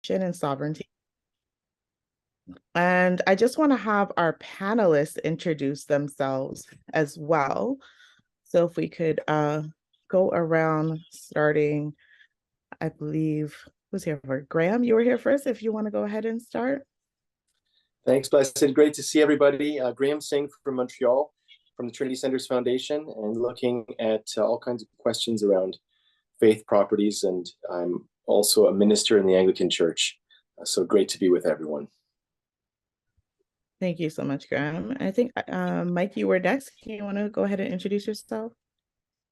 and sovereignty. And I just want to have our panelists introduce themselves as well. So if we could go around starting, I believe, who's here for Graham? You were here first. If you want to go ahead and start. Thanks, Blessed. Great to see everybody. Graham Singh from Montreal, from the Trinity Centers Foundation, and looking at all kinds of questions around faith properties. And I'm also a minister in the Anglican Church. So great to be with everyone. Thank you so much, Graham. I think, Mike, you were next. You want to go ahead and introduce yourself?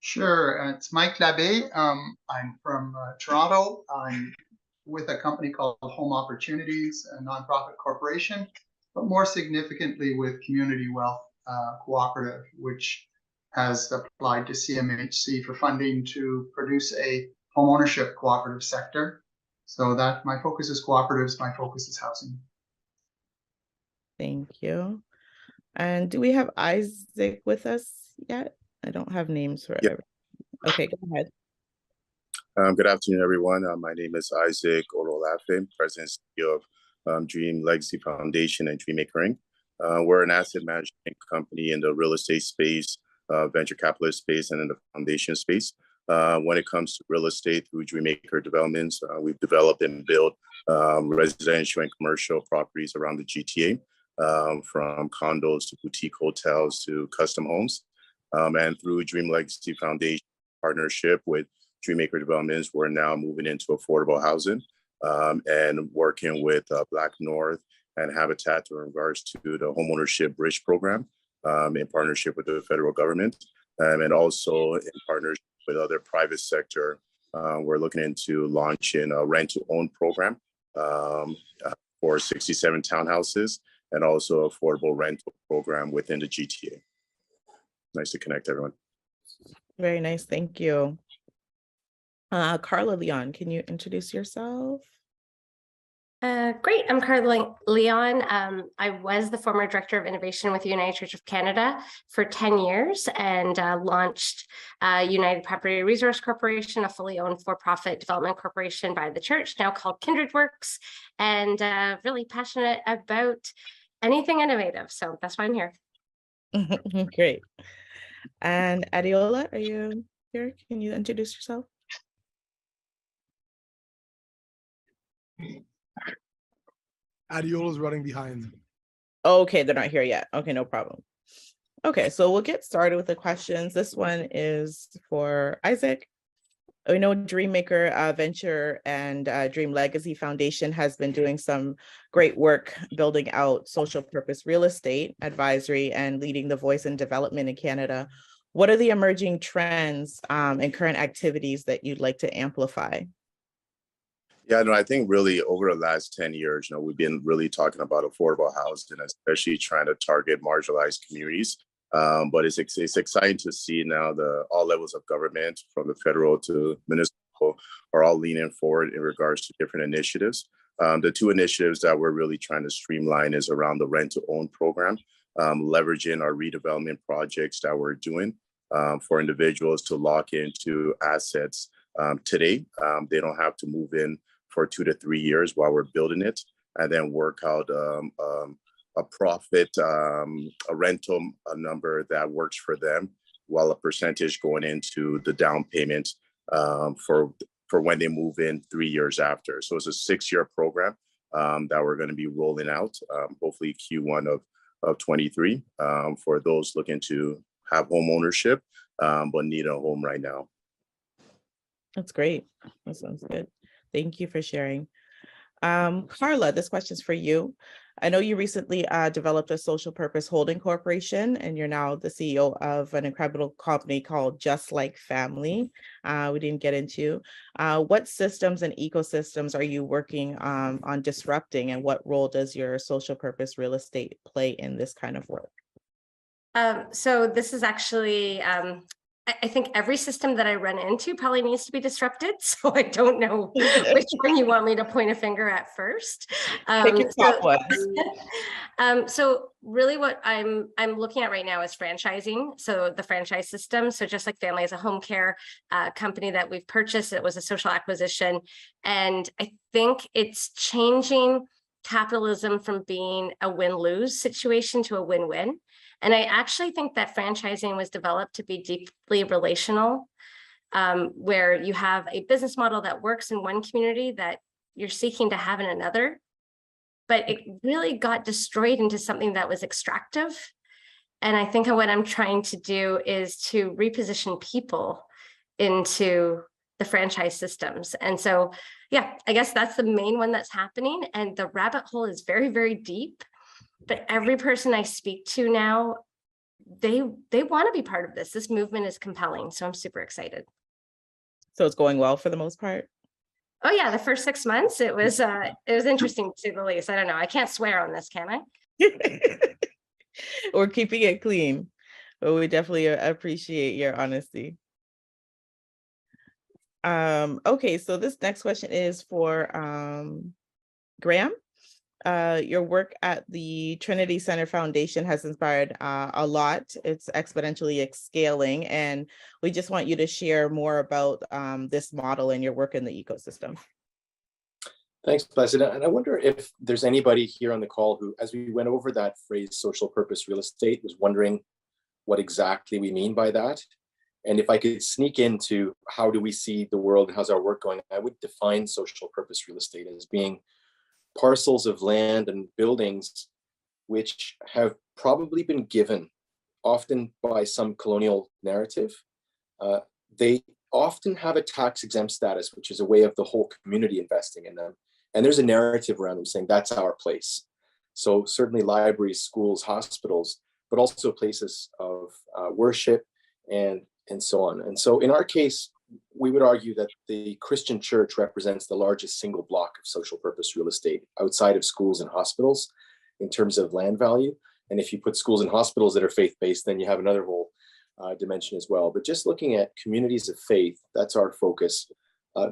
Sure. It's Mike Labbé. I'm from Toronto. I'm with a company called Home Opportunities, a nonprofit corporation, but more significantly with Community Wealth Cooperative, which has applied to CMHC for funding to produce a homeownership cooperative sector. So that my focus is cooperatives, my focus is housing. Thank you. And do we have Isaac with us yet? I don't have names for everyone. Okay, go ahead. Good afternoon, everyone. My name is Isaac Ololafe, President and CEO of Dream Legacy Foundation and Dreammakering. We're an asset management company in the real estate space, venture capitalist space, and in the foundation space. When it comes to real estate through Dreammaker Developments, we've developed and built residential and commercial properties around the GTA, from condos to boutique hotels to custom homes. And through Dream Legacy Foundation partnership with Dreammaker Developments, we're now moving into affordable housing and working with Black North and Habitat in regards to the homeownership bridge program in partnership with the federal government, and also in partnership with other private sector. We're looking into launching a rent-to-own program for 67 townhouses and also affordable rental program within the GTA. Nice to connect, everyone. Very nice, thank you. Carla Leon, can you introduce yourself? Great, I'm Carla Leon. I was the former Director of Innovation with the United Church of Canada for 10 years and launched United Property Resource Corporation, a fully owned for-profit development corporation by the church, now called Kindred Works, and really passionate about anything innovative. So that's why I'm here. Great. And Adiola, are you here? Can you introduce yourself? Adiola's running behind. Okay, they're not here yet. Okay, no problem. Okay, so we'll get started with the questions. This one is for Isaac. We know Dreammaker Venture and Dream Legacy Foundation has been doing some great work building out social purpose real estate advisory and leading the voice in development in Canada. What are the emerging trends and current activities that you'd like to amplify? Yeah, no, I think really over the last 10 years, we've been really talking about affordable housing, especially trying to target marginalized communities. But it's exciting to see now all levels of government, from the federal to municipal, are all leaning forward in regards to different initiatives. The two initiatives that we're really trying to streamline is around the rent-to-own program, leveraging our redevelopment projects that we're doing for individuals to lock into assets today. They don't have to move in for 2 to 3 years while we're building it, and then work out a profit, a rental number that works for them, while a percentage going into the down payment for when they move in 3 years after. So it's a 6-year program that we're going to be rolling out, hopefully Q1 of 23, for those looking to have home ownership but need a home right now. That's great. That sounds good. Thank you for sharing. Carla, this question's for you. I know you recently developed a social purpose holding corporation, and you're now the CEO of an incredible company called Just Like Family. We didn't get into. What systems and ecosystems are you working on disrupting, and what role does your social purpose real estate play in this kind of work? So this is actually I think every system that I run into probably needs to be disrupted. So I don't know which one you want me to point a finger at first. Pick your top ones. So really what I'm looking at right now is franchising. So the franchise system. So just like Family as a Home Care company that we've purchased, it was a social acquisition. And I think it's changing capitalism from being a win-lose situation to a win-win. And I actually think that franchising was developed to be deeply relational, where you have a business model that works in one community that you're seeking to have in another, but it really got destroyed into something that was extractive. And I think what I'm trying to do is to reposition people into the franchise systems. And so, yeah, I guess that's the main one that's happening. And the rabbit hole is very, very deep. But every person I speak to now, they want to be part of this. This movement is compelling. So I'm super excited. So it's going well for the most part? Oh yeah, the first 6 months, it was interesting to say the least. I don't know. I can't swear on this, can I? We're keeping it clean. But we definitely appreciate your honesty. Okay, so this next question is for Graham. Your work at the Trinity Center Foundation has inspired a lot. It's exponentially scaling, and we just want you to share more about this model and your work in the ecosystem. Thanks, Blessed. And I wonder if there's anybody here on the call who, as we went over that phrase, social purpose real estate, was wondering what exactly we mean by that. And if I could sneak into how do we see the world and how's our work going, I would define social purpose real estate as being parcels of land and buildings which have probably been given, often by some colonial narrative. They often have a tax exempt status, which is a way of the whole community investing in them. And there's a narrative around them saying that's our place. So certainly libraries, schools, hospitals, but also places of worship and so on. And so in our case, we would argue that the Christian church represents the largest single block of social purpose real estate outside of schools and hospitals in terms of land value. And if you put schools and hospitals that are faith-based, then you have another whole dimension as well. But just looking at communities of faith, that's our focus.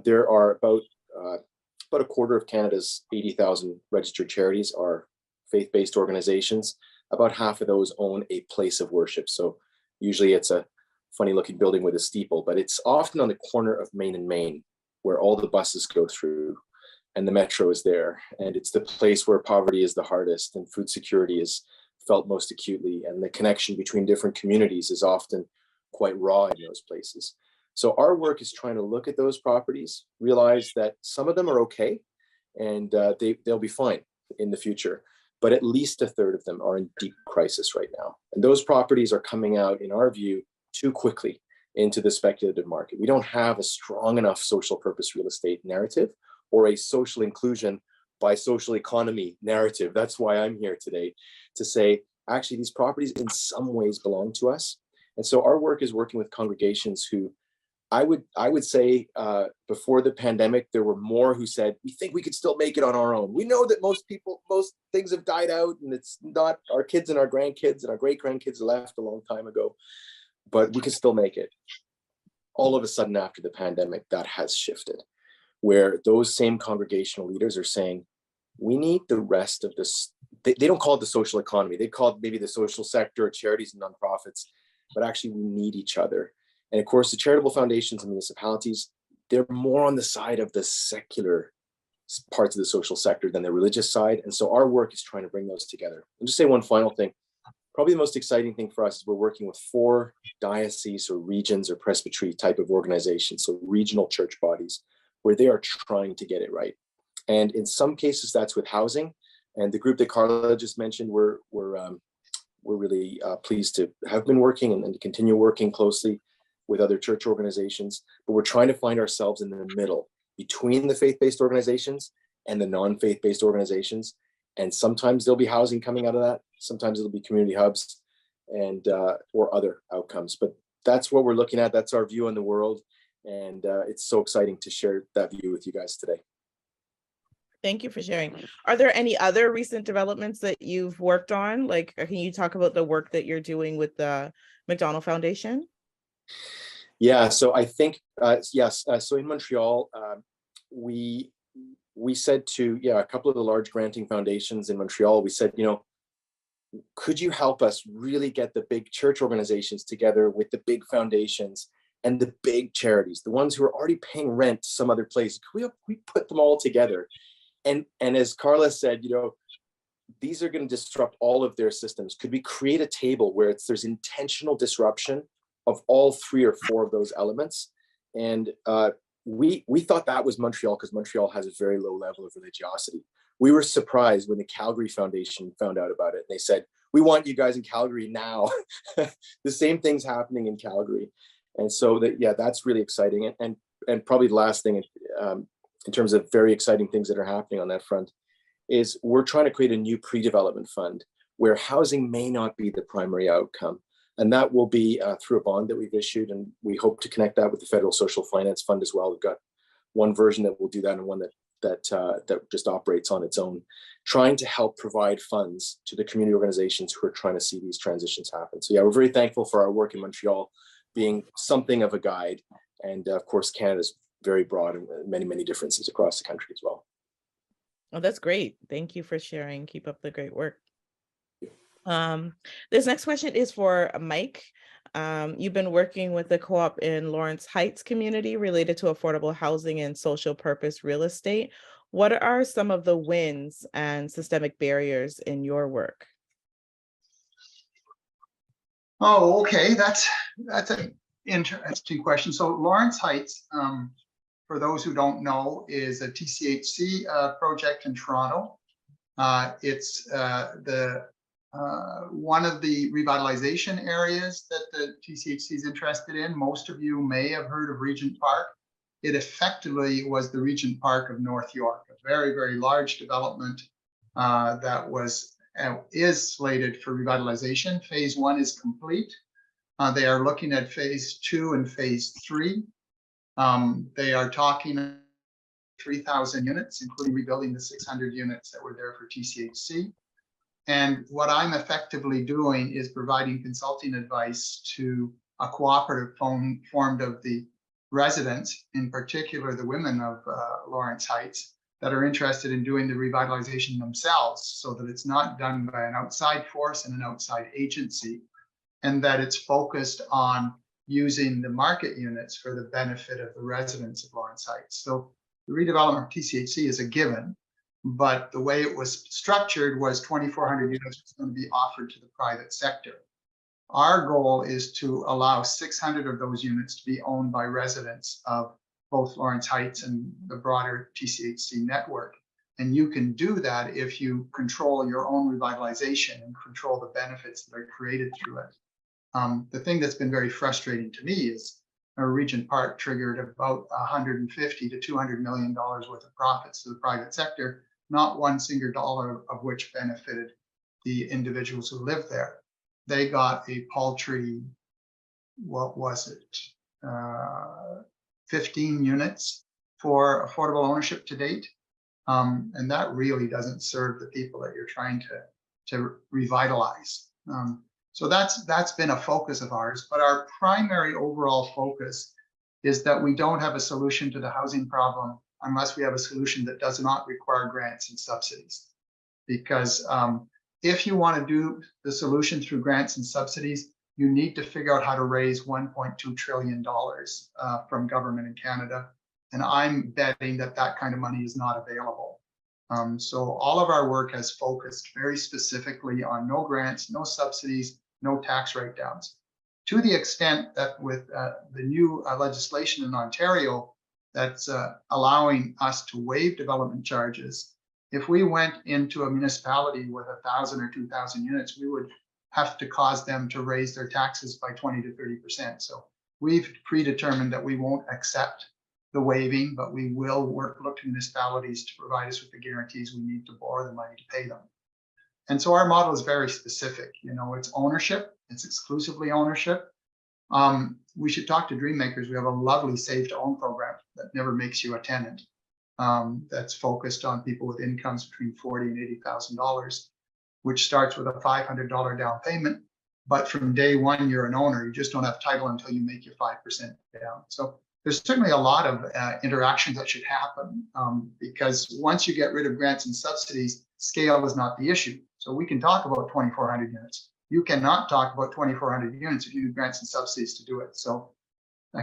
There are about a quarter of Canada's 80,000 registered charities are faith-based organizations. About half of those own a place of worship. So usually it's a funny looking building with a steeple, but it's often on the corner of Main and Main where all the buses go through and the metro is there. And it's the place where poverty is the hardest and food security is felt most acutely. And the connection between different communities is often quite raw in those places. So our work is trying to look at those properties, realize that some of them are okay and they'll be fine in the future, but at least a third of them are in deep crisis right now. And those properties are coming out, in our view, too quickly into the speculative market. We don't have a strong enough social purpose real estate narrative or a social inclusion by social economy narrative. That's why I'm here today, to say, actually, these properties in some ways belong to us. And so our work is working with congregations who I would say before the pandemic, there were more who said, we think we could still make it on our own. We know that most things have died out and it's not our kids and our grandkids and our great grandkids left a long time ago, but we can still make it. All of a sudden after the pandemic, that has shifted, where those same congregational leaders are saying, we need the rest of this. They don't call it the social economy. They call it maybe the social sector, charities and nonprofits, but actually we need each other. And of course, the charitable foundations and municipalities, they're more on the side of the secular parts of the social sector than the religious side. And so our work is trying to bring those together. And just say one final thing. Probably the most exciting thing for us is we're working with 4 dioceses or regions or presbytery type of organizations, so regional church bodies, where they are trying to get it right. And in some cases, that's with housing. And the group that Carla just mentioned, we're really pleased to have been working and continue working closely with other church organizations, but we're trying to find ourselves in the middle between the faith-based organizations and the non-faith-based organizations. And sometimes there'll be housing coming out of that. Sometimes it'll be community hubs and or other outcomes. But that's what we're looking at. That's our view on the world. And it's so exciting to share that view with you guys today. Thank you for sharing. Are there any other recent developments that you've worked on? Like, can you talk about the work that you're doing with the McDonald Foundation? Yeah, so I think, yes, so in Montreal, we said to, a couple of the large granting foundations in Montreal, we said, could you help us really get the big church organizations together with the big foundations and the big charities, the ones who are already paying rent some other place? Could we put them all together? And as Carla said, these are going to disrupt all of their systems. Could we create a table where there's intentional disruption of all 3 or 4 of those elements? And we thought that was Montreal, because Montreal has a very low level of religiosity. We were surprised when the Calgary Foundation found out about it. They said, we want you guys in Calgary now. The same thing's happening in Calgary. And so that's really exciting. And probably the last thing in terms of very exciting things that are happening on that front is we're trying to create a new pre-development fund where housing may not be the primary outcome. And that will be through a bond that we've issued. And we hope to connect that with the Federal Social Finance Fund as well. We've got one version that will do that and one that just operates on its own, trying to help provide funds to the community organizations who are trying to see these transitions happen. So we're very thankful for our work in Montreal being something of a guide. And of course, Canada's very broad and many, many differences across the country as well. Oh, that's great. Thank you for sharing. Keep up the great work. This next question is for Mike. You've been working with the co-op in Lawrence Heights community related to affordable housing and social purpose real estate. What are some of the wins and systemic barriers in your work? Oh, okay. That's an interesting question. So Lawrence Heights, for those who don't know, is a TCHC project in Toronto. It's one of the revitalization areas that the TCHC is interested in. Most of you may have heard of Regent Park. It effectively was the Regent Park of North York, a very, very large development that is slated for revitalization. Phase 1 is complete. They are looking at phase 2 and phase 3. They are talking 3,000 units, including rebuilding the 600 units that were there for TCHC. And what I'm effectively doing is providing consulting advice to a cooperative formed of the residents, in particular the women of Lawrence Heights, that are interested in doing the revitalization themselves, so that it's not done by an outside force and an outside agency, and that it's focused on using the market units for the benefit of the residents of Lawrence Heights. So the redevelopment of TCHC is a given, but the way it was structured was 2,400 units was going to be offered to the private sector. Our goal is to allow 600 of those units to be owned by residents of both Lawrence Heights and the broader TCHC network. And you can do that if you control your own revitalization and control the benefits that are created through it. The thing that's been very frustrating to me is Regent Park triggered about $150 to $200 million worth of profits to the private sector, not one single dollar of which benefited the individuals who live there. They got a paltry, what was it, 15 units for affordable ownership to date. And that really doesn't serve the people that you're trying to revitalize. So that's been a focus of ours, but our primary overall focus is that we don't have a solution to the housing problem unless we have a solution that does not require grants and subsidies. Because if you want to do the solution through grants and subsidies, you need to figure out how to raise $1.2 trillion from government in Canada. And I'm betting that that kind of money is not available. So all of our work has focused very specifically on no grants, no subsidies, no tax write-downs. To the extent that with the new legislation in Ontario that's allowing us to waive development charges, if we went into a municipality with 1,000 or 2,000 units, we would have to cause them to raise their taxes by 20 to 30%. So we've predetermined that we won't accept the waiving, but we will look to municipalities to provide us with the guarantees we need to borrow the money to pay them. And so our model is very specific. You know, it's ownership. It's exclusively ownership. We should talk to Dream Makers. We have a lovely Save to Own program that never makes you a tenant. That's focused on people with incomes between $40,000 and $80,000, which starts with a $500 down payment but from day one, you're an owner. You just don't have title until you make your 5% down. So there's certainly a lot of interactions that should happen because once you get rid of grants and subsidies, scale is not the issue. So we can talk about 2,400 units. You cannot talk about 2,400 units if you need grants and subsidies to do it. So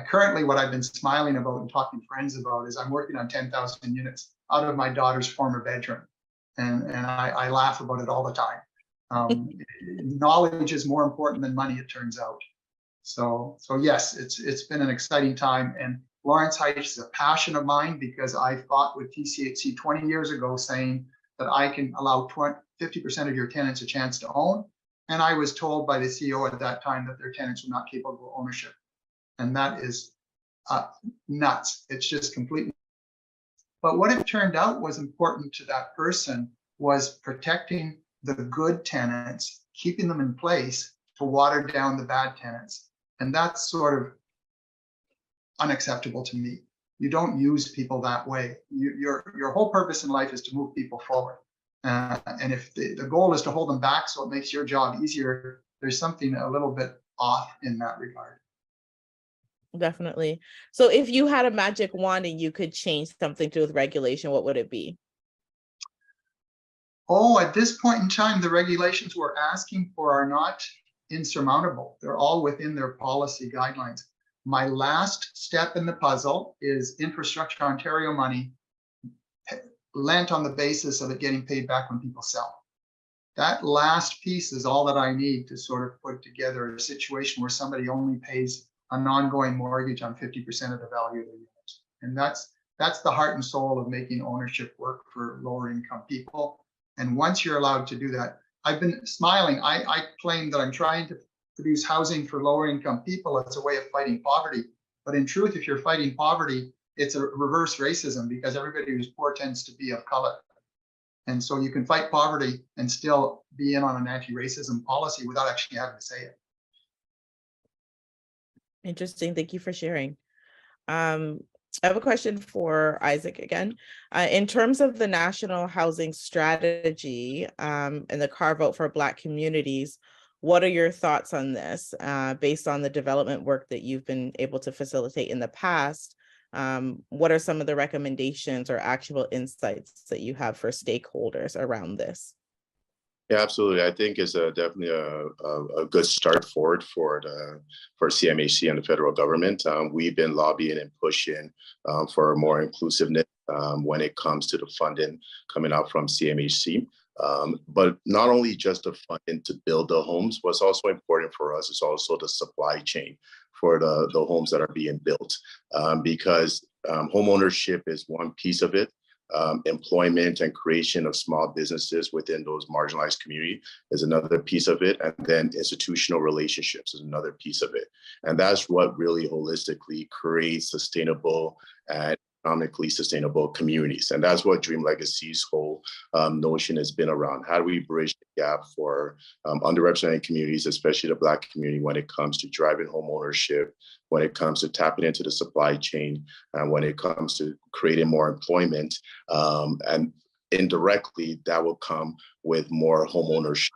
currently what I've been smiling about and talking to friends about is I'm working on 10,000 units out of my daughter's former bedroom. And I laugh about it all the time. Knowledge is more important than money, it turns out. So yes, it's been an exciting time. And Lawrence Heights is a passion of mine because I fought with TCHC 20 years ago saying that I can allow 50% of your tenants a chance to own. And I was told by the CEO at that time that their tenants were not capable of ownership. And that is nuts. It's just completely. But what it turned out was important to that person was protecting the good tenants, keeping them in place to water down the bad tenants. And that's sort of unacceptable to me. You don't use people that way. Your whole purpose in life is to move people forward. And if the goal is to hold them back so it makes your job easier, there's something a little bit off in that regard. Definitely. So if you had a magic wand and you could change something to with regulation, what would it be? Oh, at this point in time, the regulations we're asking for are not insurmountable. They're all within their policy guidelines. My last step in the puzzle is Infrastructure Ontario money lent on the basis of it getting paid back when people sell. That last piece is all that I need to sort of put together a situation where somebody only pays an ongoing mortgage on 50% of the value of their unit. And that's the heart and soul of making ownership work for lower income people. And once you're allowed to do that, I've been smiling. I claim that I'm trying to produce housing for lower income people as a way of fighting poverty. But in truth, if you're fighting poverty, it's a reverse racism because everybody who's poor tends to be of color. And so you can fight poverty and still be in on an anti-racism policy without actually having to say it. Interesting. Thank you for sharing. I have a question for Isaac again. In terms of the national housing strategy and the carve out for Black communities, what are your thoughts on this based on the development work that you've been able to facilitate in the past? What are some of the recommendations or actionable insights that you have for stakeholders around this? Yeah, absolutely. I think it's definitely a good start forward for CMHC and the federal government. We've been lobbying and pushing for more inclusiveness when it comes to the funding coming out from CMHC. But not only just the funding to build the homes, what's also important for us is also the supply chain for the homes that are being built, because home ownership is one piece of it. Employment and creation of small businesses within those marginalized communities is another piece of it. And then institutional relationships is another piece of it. And that's what really holistically creates sustainable and economically sustainable communities. And that's what Dream Legacy's whole notion has been around. How do we bridge the gap for underrepresented communities, especially the Black community, when it comes to driving home ownership, when it comes to tapping into the supply chain, and when it comes to creating more employment, and indirectly that will come with more home ownership.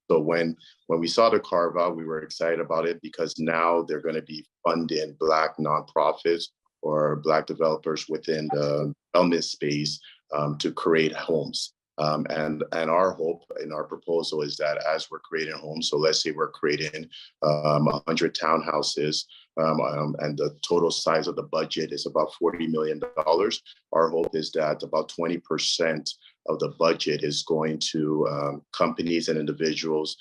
So when we saw the carve out, we were excited about it because now they're going to be funding Black nonprofits or Black developers within the development space to create homes. And our hope in our proposal is that as we're creating homes, so let's say we're creating 100 townhouses, and the total size of the budget is about $40 million. Our hope is that about 20% of the budget is going to companies and individuals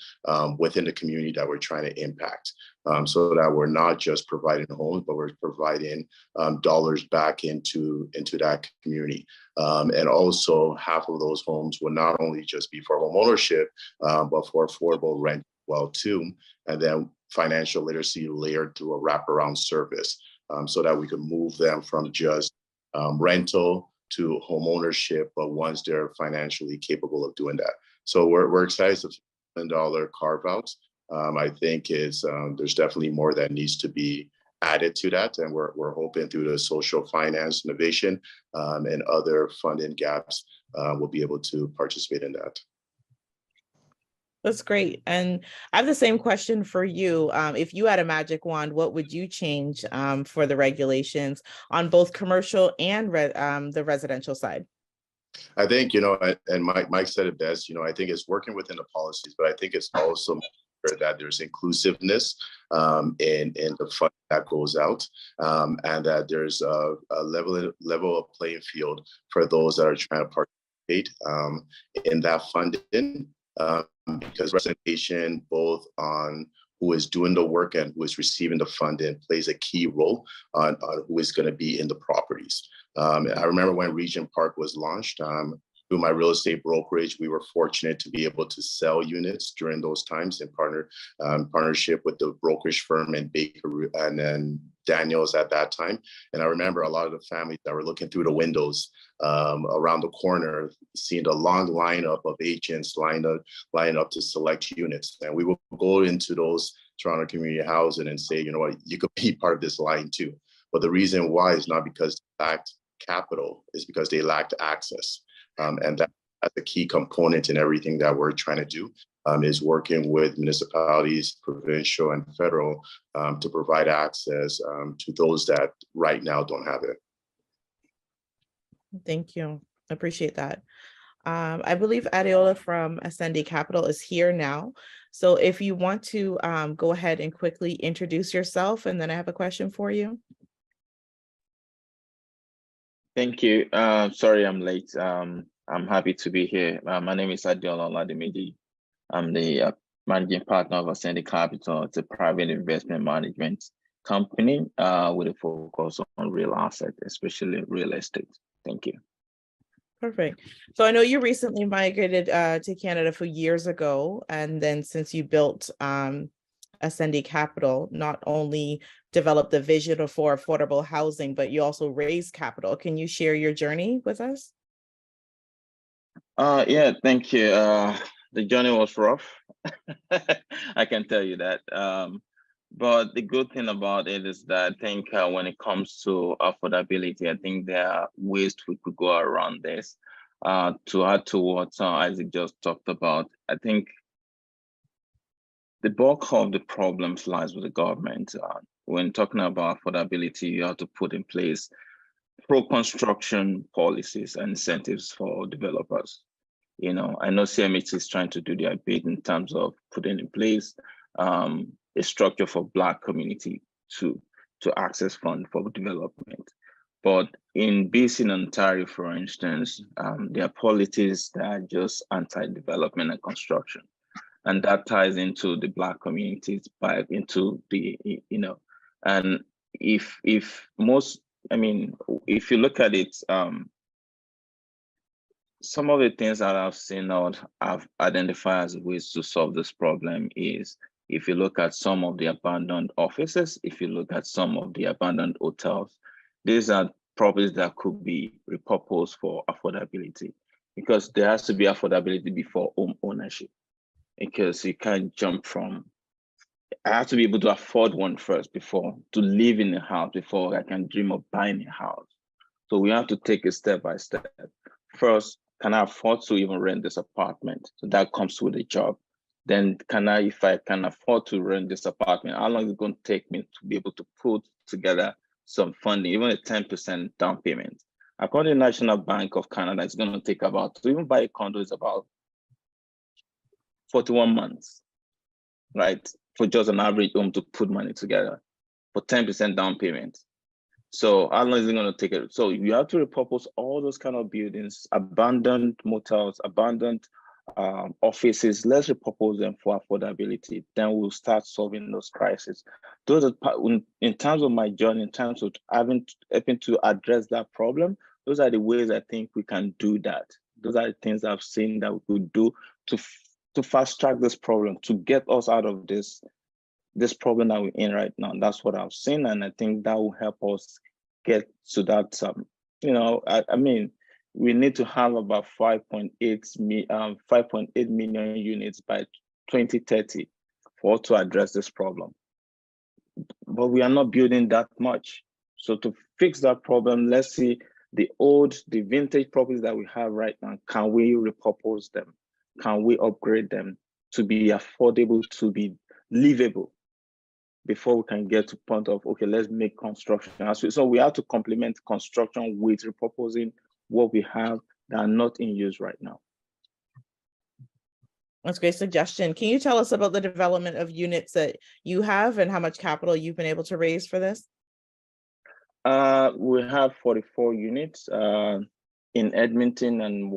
within the community that we're trying to impact, so that we're not just providing homes, but we're providing dollars back into that community. And also half of those homes will not only just be for home ownership, but for affordable rent as well too. And then financial literacy layered through a wraparound service, so that we can move them from just rental to home ownership, but once they're financially capable of doing that. So we're excited to $1 million carve outs. I think there's definitely more that needs to be added to that, and we're hoping through the social finance innovation and other funding gaps we'll be able to participate in that. That's great. And I have the same question for you. If you had a magic wand, what would you change for the regulations on both commercial and the residential side? I think, and Mike said it best, I think it's working within the policies, but I think it's also that there's inclusiveness in the fund that goes out, and that there's a level of playing field for those that are trying to participate in that funding, because representation both on who is doing the work and who is receiving the funding plays a key role on who is going to be in the properties. I remember when Regent Park was launched, through my real estate brokerage, we were fortunate to be able to sell units during those times in partnership with the brokerage firm and Baker and then Daniels at that time. And I remember a lot of the families that were looking through the windows around the corner, seeing the long lineup of agents line up to select units. And we will go into those Toronto community housing and say, you know what, you could be part of this line too. But the reason why is not because they lacked capital, is because they lacked access. And that's a key component in everything that we're trying to do, is working with municipalities, provincial and federal, to provide access to those that right now don't have it. Thank you. I appreciate that. I believe Adeola from Ascendi Capital is here now. So if you want to go ahead and quickly introduce yourself, and then I have a question for you. Thank you. Sorry I'm late. I'm happy to be here. My name is Adeola Oladimidi. I'm the managing partner of Ascendi Capital. It's a private investment management company with a focus on real assets, especially real estate. Thank you. Perfect. So I know you recently migrated to Canada a few years ago, and then since you built Ascendi Capital, not only developed the vision for affordable housing, but you also raised capital. Can you share your journey with us? Yeah, thank you. The journey was rough. I can tell you that. But the good thing about it is that I think when it comes to affordability, I think there are ways we could go around this. To add to what Isaac just talked about, I think the bulk of the problems lies with the government. When talking about affordability, you have to put in place pro-construction policies and incentives for developers. I know CMHC is trying to do their bit in terms of putting in place a structure for Black community to access funds for development. But in BC and Ontario, for instance, there are policies that are just anti-development and construction. And that ties into the Black communities into the, and if you look at it, some of the things that I've seen out, I've identified as ways to solve this problem is, if you look at some of the abandoned offices, if you look at some of the abandoned hotels, these are properties that could be repurposed for affordability, because there has to be affordability before home ownership, because you can't jump from, I have to be able to afford one first before to live in a house before I can dream of buying a house. So we have to take it step by step. First, can I afford to even rent this apartment? So that comes with a job. Then if I can afford to rent this apartment, how long is it going to take me to be able to put together some funding, even a 10% down payment? According to the National Bank of Canada, it's going to take to even buy a condo is about 41 months, right? For just an average home to put money together for 10% down payment. So how long is it going to take it? So you have to repurpose all those kind of buildings, abandoned motels, abandoned offices. Let's repurpose them for affordability. Then we'll start solving those crises. Those are, in terms of my journey, in terms of having to address that problem, those are the ways I think we can do that. Those are the things I've seen that we could do to fast track this problem, to get us out of this problem that we're in right now. That's what I've seen, and I think that will help us get to that. We need to have about 5.8 million units by 2030 to address this problem. But we are not building that much. So to fix that problem, let's see the vintage properties that we have right now. Can we repurpose them? Can we upgrade them? to be affordable, to be livable, before we can get to point of, okay, let's make construction. So we have to complement construction with repurposing what we have that are not in use right now. That's a great suggestion. Can you tell us about the development of units that you have and how much capital you've been able to raise for this? We have 44 units in Edmonton, and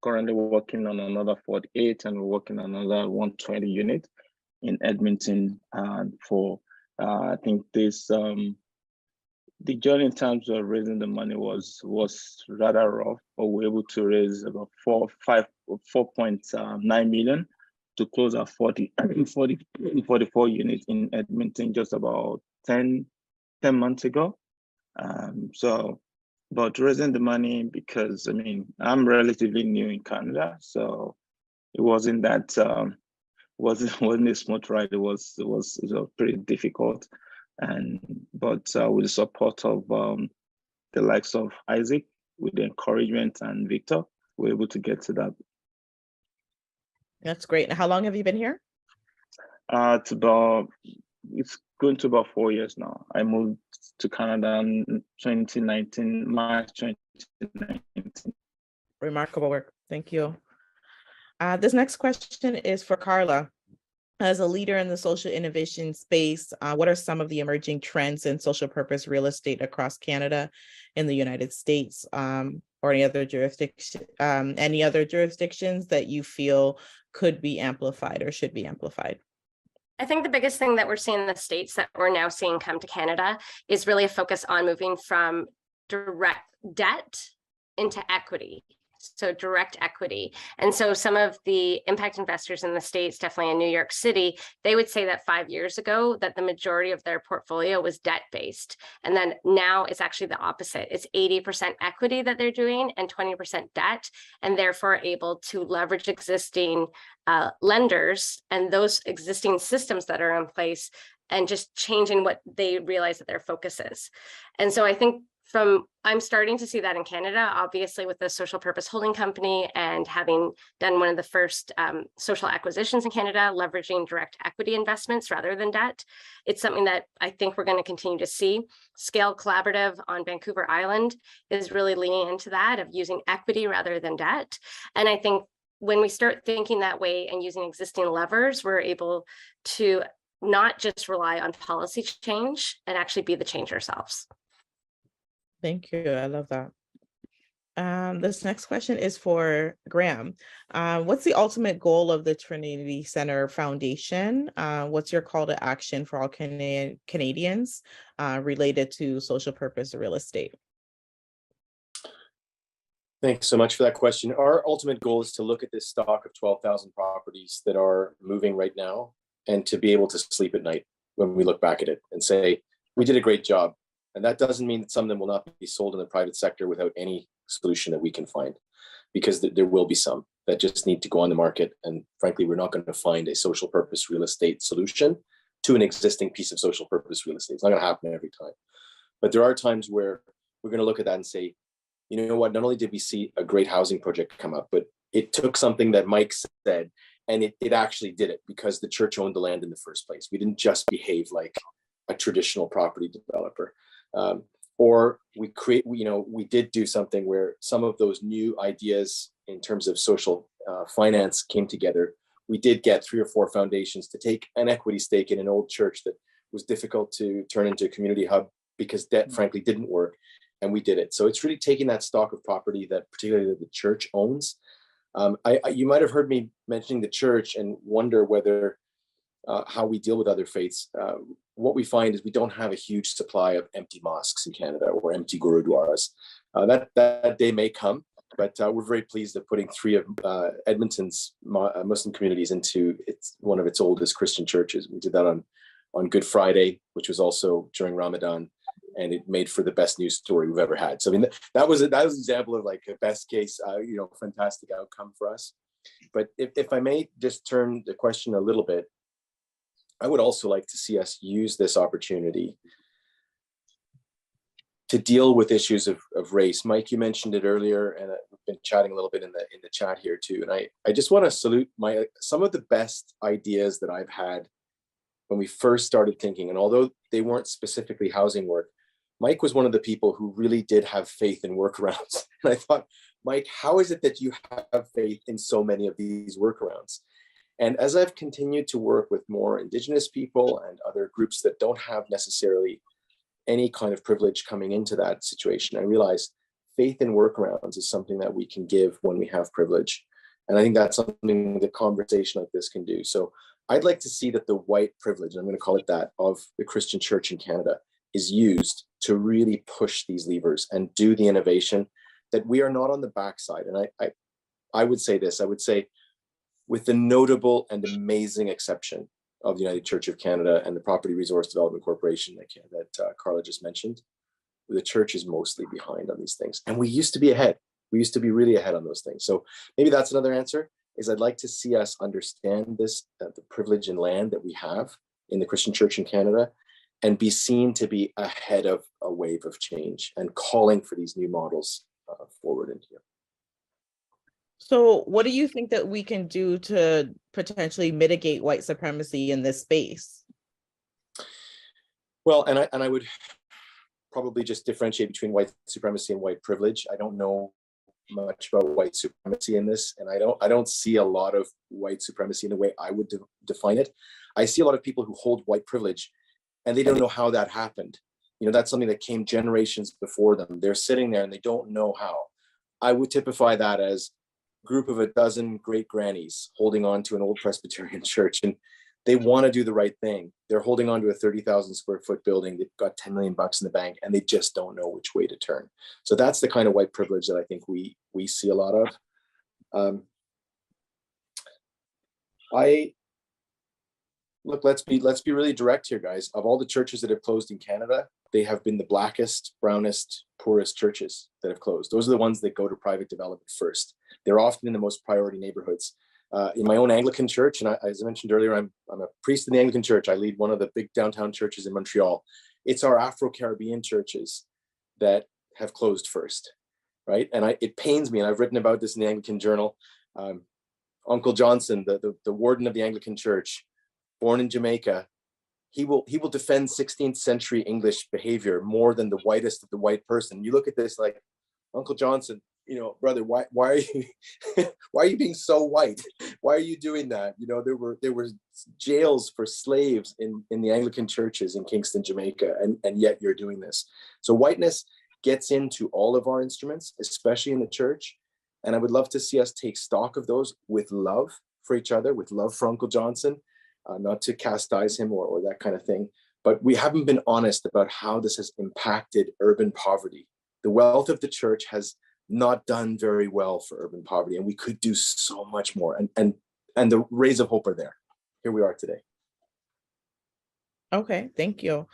currently working on another 48, and we're working on another 120 units in Edmonton. For I think this the journey in terms of raising the money was rather rough, but we were able to raise about 4.9 million to close our 44 units in Edmonton just about 10 months ago. But raising the money, because I mean, I'm relatively new in Canada, so it wasn't that wasn't a smooth ride. It was pretty difficult, but with the support of the likes of Isaac, with the encouragement, and Victor, we're able to get to that. That's great. And how long have you been here? It's going to about 4 years now. I moved to Canada in 2019, March 2019. Remarkable work. Thank you. This next question is for Carla. As a leader in the social innovation space, what are some of the emerging trends in social purpose real estate across Canada, in the United States, or any other jurisdictions that you feel could be amplified or should be amplified? I think the biggest thing that we're seeing in the States that we're now seeing come to Canada is really a focus on moving from direct debt into equity. So direct equity. And so some of the impact investors in the States, definitely in New York City, they would say that 5 years ago that the majority of their portfolio was debt-based. And then now it's actually the opposite. It's 80% equity that they're doing and 20% debt, and therefore able to leverage existing lenders and those existing systems that are in place, and just changing what they realize that their focus is. And so I think I'm starting to see that in Canada, obviously with the social purpose holding company, and having done one of the first social acquisitions in Canada, leveraging direct equity investments rather than debt. It's something that I think we're going to continue to see. Scale Collaborative on Vancouver Island is really leaning into that, of using equity rather than debt. And I think when we start thinking that way and using existing levers, we're able to not just rely on policy change and actually be the change ourselves. Thank you. I love that. This next question is for Graham. What's the ultimate goal of the Trinity Center Foundation? What's your call to action for all Canadians related to social purpose real estate? Thanks so much for that question. Our ultimate goal is to look at this stock of 12,000 properties that are moving right now, and to be able to sleep at night when we look back at it and say, we did a great job. And that doesn't mean that some of them will not be sold in the private sector without any solution that we can find, because there will be some that just need to go on the market. And frankly, we're not going to find a social purpose real estate solution to an existing piece of social purpose real estate. It's not going to happen every time. But there are times where we're going to look at that and say, you know what, not only did we see a great housing project come up, but it took something that Mike said, and it actually did it because the church owned the land in the first place. We didn't just behave like a traditional property developer. Or we did do something where some of those new ideas in terms of social finance came together. We did get 3 or 4 foundations to take an equity stake in an old church that was difficult to turn into a community hub because debt frankly didn't work, and we did it. So it's really taking that stock of property that particularly the church owns. You might have heard me mentioning the church and wonder whether how we deal with other faiths. What we find is we don't have a huge supply of empty mosques in Canada or empty gurudwaras. That day may come, but we're very pleased at putting 3 of Edmonton's Muslim communities into one of its oldest Christian churches. We did that on Good Friday, which was also during Ramadan, and it made for the best news story we've ever had. So I mean, that was an example of like a best case, fantastic outcome for us. But if I may just turn the question a little bit, I would also like to see us use this opportunity deal with issues of race. Mike, you mentioned it earlier, and we've been chatting a little bit in the chat here too. And I just want to salute some of the best ideas that I've had when we first started thinking. And although they weren't specifically housing work, Mike was one of the people who really did have faith in workarounds. And I thought, Mike, how is it that you have faith in so many of these workarounds? And as I've continued to work with more Indigenous people and other groups that don't have necessarily any kind of privilege coming into that situation, I realized faith in workarounds is something that we can give when we have privilege. And I think that's something that conversation like this can do. So I'd like to see that the white privilege, I'm going to call it that, of the Christian church in Canada is used to really push these levers and do the innovation, that we are not on the backside. And I would say this, I would say, with the notable and amazing exception of the United Church of Canada and the Property Resource Development Corporation that Carla just mentioned, the church is mostly behind on these things. And we used to be ahead. We used to be really ahead on those things. So maybe that's another answer, is I'd like to see us understand this, the privilege in land that we have in the Christian church in Canada, and be seen to be ahead of a wave of change and calling for these new models forward into here. So what do you think that we can do to potentially mitigate white supremacy in this space? Well, and I would probably just differentiate between white supremacy and white privilege. I don't know much about white supremacy in this, and I don't see a lot of white supremacy in the way I would define it. I see a lot of people who hold white privilege, and they don't know how that happened. You know, that's something that came generations before them. They're sitting there and they don't know how. I would typify that as group of a dozen great grannies holding on to an old Presbyterian church, and they want to do the right thing. They're holding on to a 30,000 square foot building. They've got $10 million in the bank, and they just don't know which way to turn. So that's the kind of white privilege that I think we see a lot of. Look, let's be really direct here, guys. Of all the churches that have closed in Canada, they have been the blackest, brownest, poorest churches that have closed. Those are the ones that go to private development first. They're often in the most priority neighborhoods. In my own Anglican church, and as I mentioned earlier, I'm a priest in the Anglican church. I lead one of the big downtown churches in Montreal. It's our Afro-Caribbean churches that have closed first, right? And it pains me, and I've written about this in the Anglican Journal. Uncle Johnson, the warden of the Anglican church, born in Jamaica, he will defend 16th century English behavior more than the whitest of the white person. You look at this like, Uncle Johnson, you know, brother, why are you why are you being so white? Why are you doing that? You know, there were jails for slaves in the Anglican churches in Kingston, Jamaica, and yet you're doing this. So whiteness gets into all of our instruments, especially in the church. And I would love to see us take stock of those with love for each other, with love for Uncle Johnson, not to chastise him or that kind of thing. But we haven't been honest about how this has impacted urban poverty. The wealth of the church has not done very well for urban poverty, and we could do so much more. And the rays of hope are there. Here we are today. Okay, thank you.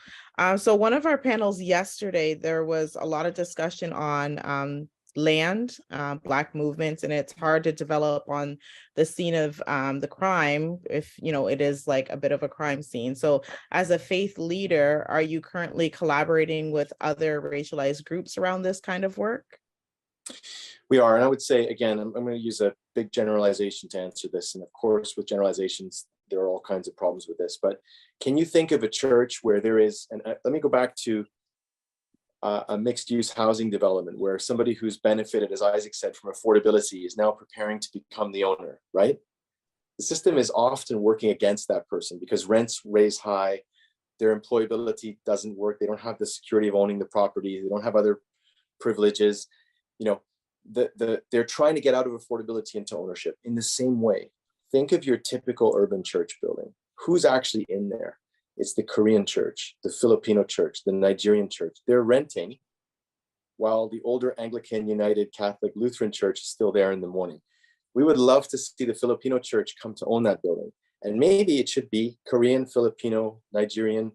So one of our panels yesterday, there was a lot of discussion on land, Black movements, and it's hard to develop on the scene of the crime if, you know, it is like a bit of a crime scene. So as a faith leader, are you currently collaborating with other racialized groups around this kind of work? We are, and I would say, again, I'm going to use a big generalization to answer this. And of course, with generalizations, there are all kinds of problems with this. But can you think of a church where there is, and let me go back to a mixed-use housing development where somebody who's benefited, as Isaac said, from affordability is now preparing to become the owner, right? The system is often working against that person because rents raise high, their employability doesn't work, they don't have the security of owning the property, they don't have other privileges. You know, they're trying to get out of affordability into ownership. In the same way, think of your typical urban church building. Who's actually in there? It's the Korean church, the Filipino church, the Nigerian church. They're renting while the older Anglican United Catholic Lutheran church is still there in the morning. We would love to see the Filipino church come to own that building. And maybe it should be Korean, Filipino, Nigerian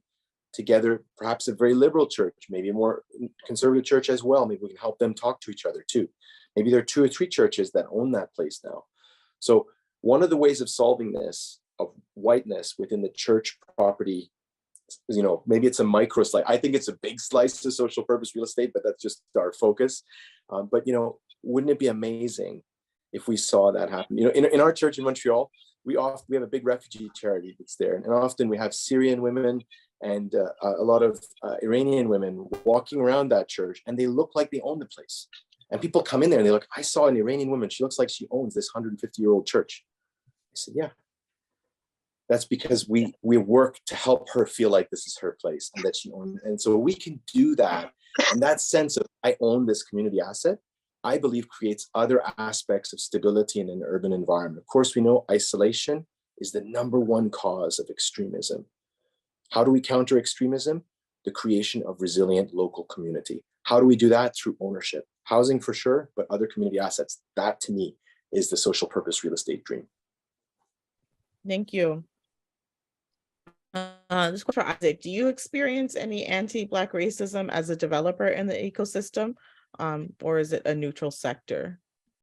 together, perhaps a very liberal church, maybe a more conservative church as well. Maybe we can help them talk to each other too. Maybe there are 2 or 3 churches that own that place now. So one of the ways of solving this, of whiteness within the church property you know, maybe it's a micro slice. I think it's a big slice of social purpose real estate, but that's just our focus. But, you know, wouldn't it be amazing if we saw that happen? You know, in our church in Montreal, we have a big refugee charity that's there. And often we have Syrian women and a lot of Iranian women walking around that church, and they look like they own the place. And people come in there and they're like, I saw an Iranian woman. She looks like she owns this 150-year-old church. I said, yeah. That's because we work to help her feel like this is her place and that she owns it. And so we can do that. And that sense of I own this community asset, I believe creates other aspects of stability in an urban environment. Of course, we know isolation is the #1 cause of extremism. How do we counter extremism? The creation of resilient local community. How do we do that? Through ownership. Housing for sure, but other community assets. That to me is the social purpose real estate dream. Thank you. This question for Isaac. Do you experience any anti-Black racism as a developer in the ecosystem, or is it a neutral sector?